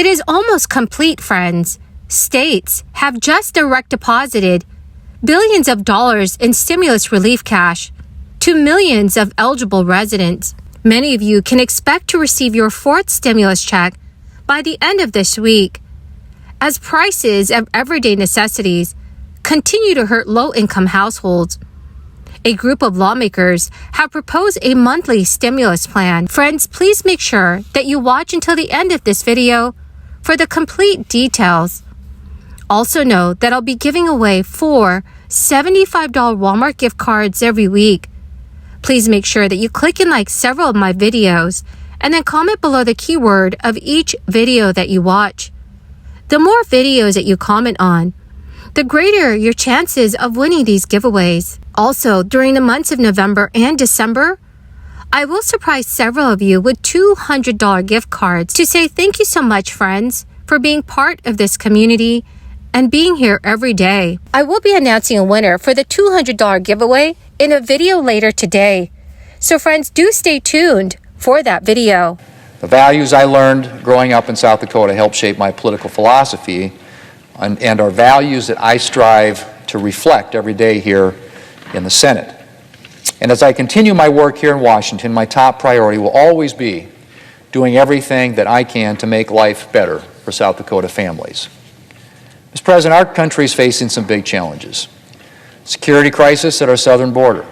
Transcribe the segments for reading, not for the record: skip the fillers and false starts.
It is almost complete, friends. States have just direct deposited billions of dollars in stimulus relief cash to millions of eligible residents. Many of you can expect to receive your fourth stimulus check by the end of this week, as prices of everyday necessities continue to hurt low-income households. A group of lawmakers have proposed a monthly stimulus plan. Friends, please make sure that you watch until the end of this video for the complete details. Also know that I'll be giving away 4 $75 Walmart gift cards every week. Please make sure that you click and like several of my videos and then comment below the keyword of each video that you watch. The more videos that you comment on, the greater your chances of winning these giveaways. Also, during the months of November and December, I will surprise several of you with $200 gift cards to say thank you so much, friends, for being part of this community and being here every day. I will be announcing a winner for the $200 giveaway in a video later today. So friends, do stay tuned for that video. The values I learned growing up in South Dakota helped shape my political philosophy and are values that I strive to reflect every day here in the Senate. And as I continue my work here in Washington, my top priority will always be doing everything that I can to make life better for South Dakota families. Mr. President, our country is facing some big challenges. Security crisis at our southern border,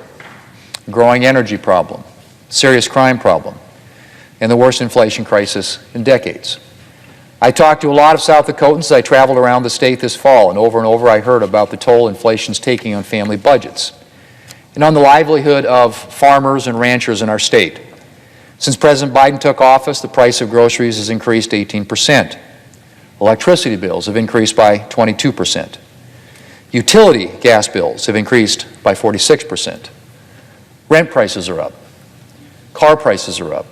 a growing energy problem, serious crime problem, and the worst inflation crisis in decades. I talked to a lot of South Dakotans as I traveled around the state this fall, and over I heard about the toll inflation's taking on family budgets and on the livelihood of farmers and ranchers in our state. Since President Biden took office, the price of groceries has increased 18%. Electricity bills have increased by 22%. Utility gas bills have increased by 46%. Rent prices are up. Car prices are up.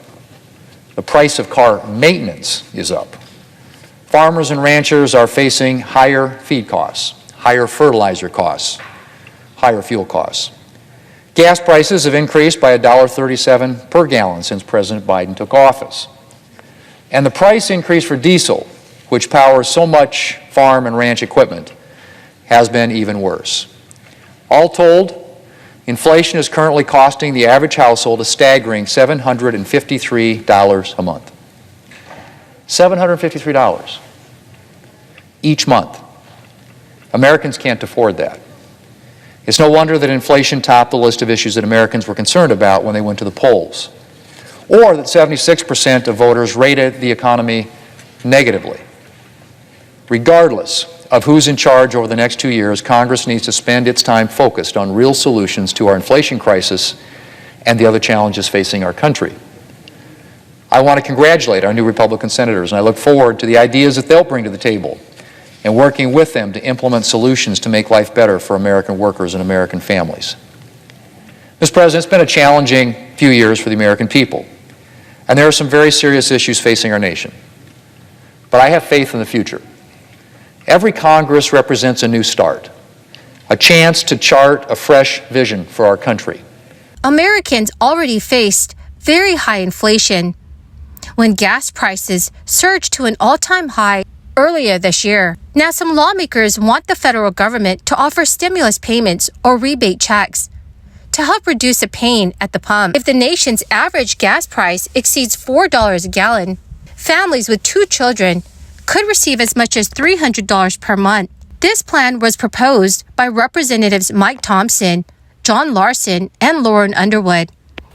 The price of car maintenance is up. Farmers and ranchers are facing higher feed costs, higher fertilizer costs, higher fuel costs. Gas prices have increased by $1.37 per gallon since President Biden took office. And the price increase for diesel, which powers so much farm and ranch equipment, has been even worse. All told, inflation is currently costing the average household a staggering $753 a month. $753 each month. Americans can't afford that. It's no wonder that inflation topped the list of issues that Americans were concerned about when they went to the polls, or that 76% of voters rated the economy negatively. Regardless of who's in charge over the next 2 years, Congress needs to spend its time focused on real solutions to our inflation crisis and the other challenges facing our country. I want to congratulate our new Republican senators, and I look forward to the ideas that they'll bring to the table and working with them to implement solutions to make life better for American workers and American families. Mr. President, it's been a challenging few years for the American people, and there are some very serious issues facing our nation. But I have faith in the future. Every Congress represents a new start, a chance to chart a fresh vision for our country. Americans already faced very high inflation when gas prices surged to an all-time high earlier this year. Now, some lawmakers want the federal government to offer stimulus payments or rebate checks to help reduce the pain at the pump. If the nation's average gas price exceeds $4 a gallon, families with 2 children could receive as much as $300 per month. This plan was proposed by Representatives Mike Thompson, John Larson, and Lauren Underwood.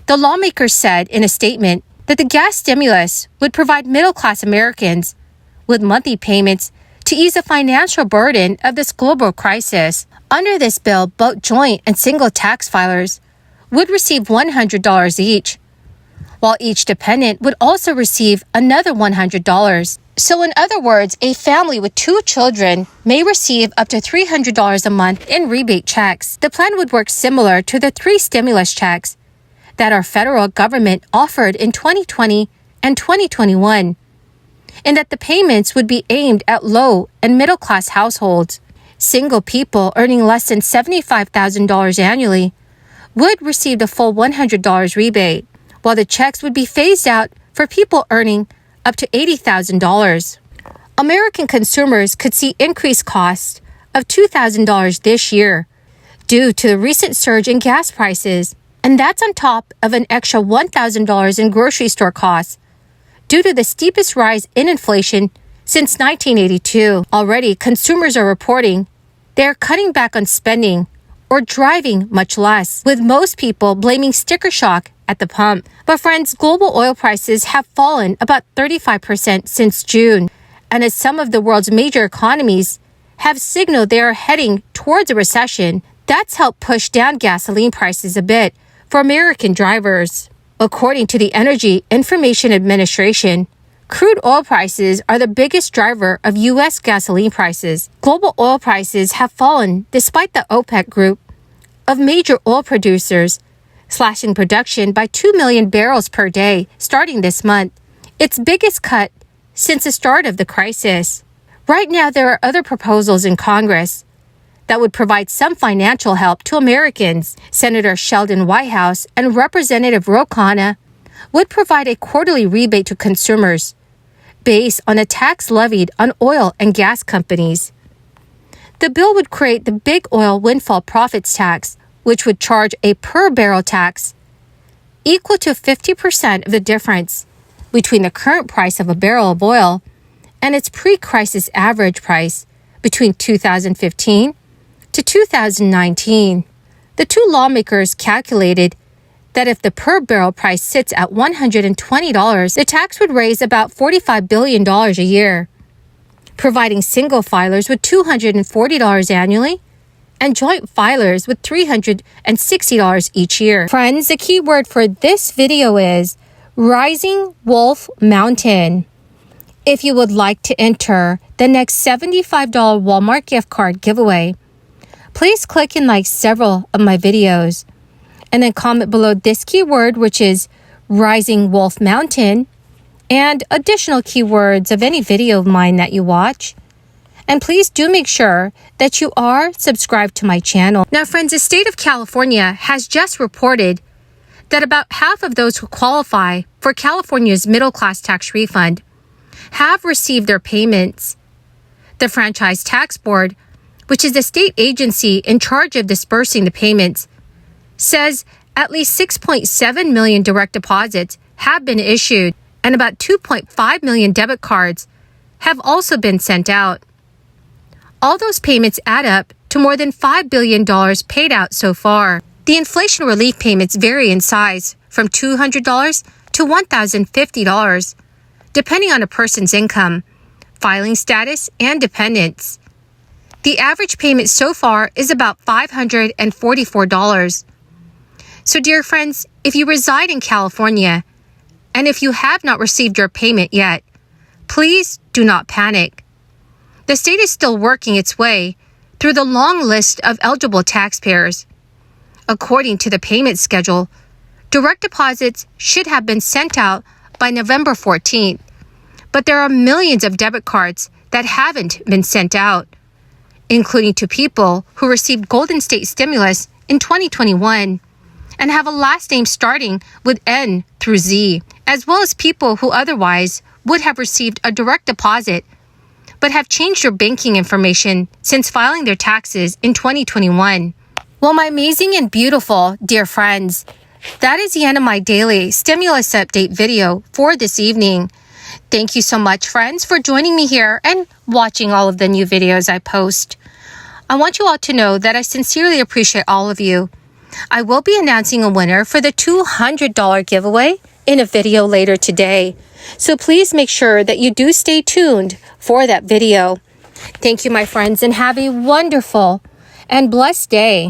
The lawmakers said in a statement that the gas stimulus would provide middle-class Americans with monthly payments to ease the financial burden of this global crisis. Under this bill, both joint and single tax filers would receive $100 each, while each dependent would also receive another $100. So in other words, a family with 2 children may receive up to $300 a month in rebate checks. The plan would work similar to the 3 stimulus checks that our federal government offered in 2020 and 2021, and that the payments would be aimed at low and middle-class households. Single people earning less than $75,000 annually would receive the full $100 rebate, while the checks would be phased out for people earning up to $80,000. American consumers could see increased costs of $2,000 this year due to the recent surge in gas prices, and that's on top of an extra $1,000 in grocery store costs due to the steepest rise in inflation since 1982. Already, consumers are reporting they are cutting back on spending or driving much less, with most people blaming sticker shock at the pump. But friends, global oil prices have fallen about 35% since June, and as some of the world's major economies have signaled they are heading towards a recession, that's helped push down gasoline prices a bit for American drivers. According to the Energy Information Administration, crude oil prices are the biggest driver of U.S. gasoline prices. Global oil prices have fallen despite the OPEC group of major oil producers slashing production by 2 million barrels per day starting this month, its biggest cut since the start of the crisis. Right now, there are other proposals in Congress that would provide some financial help to Americans. Senator Sheldon Whitehouse and Representative Ro Khanna would provide a quarterly rebate to consumers based on a tax levied on oil and gas companies. The bill would create the big oil windfall profits tax, which would charge a per-barrel tax equal to 50% of the difference between the current price of a barrel of oil and its pre-crisis average price between 2015 to 2019. The two lawmakers calculated that if the per-barrel price sits at $120, the tax would raise about $45 billion a year, providing single filers with $240 annually and joint filers with $360 each year. Friends, the key word for this video is Rising Wolf Mountain. If you would like to enter the next $75 Walmart gift card giveaway, please click and like several of my videos and then comment below this keyword, which is Rising Wolf Mountain, and additional keywords of any video of mine that you watch. And please do make sure that you are subscribed to my channel. Now, friends, the state of California has just reported that about half of those who qualify for California's middle-class tax refund have received their payments. The Franchise Tax Board, which is the state agency in charge of dispersing the payments, says at least 6.7 million direct deposits have been issued and about 2.5 million debit cards have also been sent out. All those payments add up to more than $5 billion paid out so far. The inflation relief payments vary in size from $200 to $1,050, depending on a person's income, filing status, and dependents. The average payment so far is about $544. So, dear friends, if you reside in California, and if you have not received your payment yet, please do not panic. The state is still working its way through the long list of eligible taxpayers. According to the payment schedule, direct deposits should have been sent out by November 14th, but there are millions of debit cards that haven't been sent out, including to people who received Golden State stimulus in 2021 and have a last name starting with N through Z, as well as people who otherwise would have received a direct deposit but have changed their banking information since filing their taxes in 2021. Well, my amazing and beautiful dear friends, that is the end of my daily stimulus update video for this evening. Thank you so much, friends, for joining me here and watching all of the new videos I post. I want you all to know that I sincerely appreciate all of you. I will be announcing a winner for the $200 giveaway in a video later today. So please make sure that you do stay tuned for that video. Thank you, my friends, and have a wonderful and blessed day.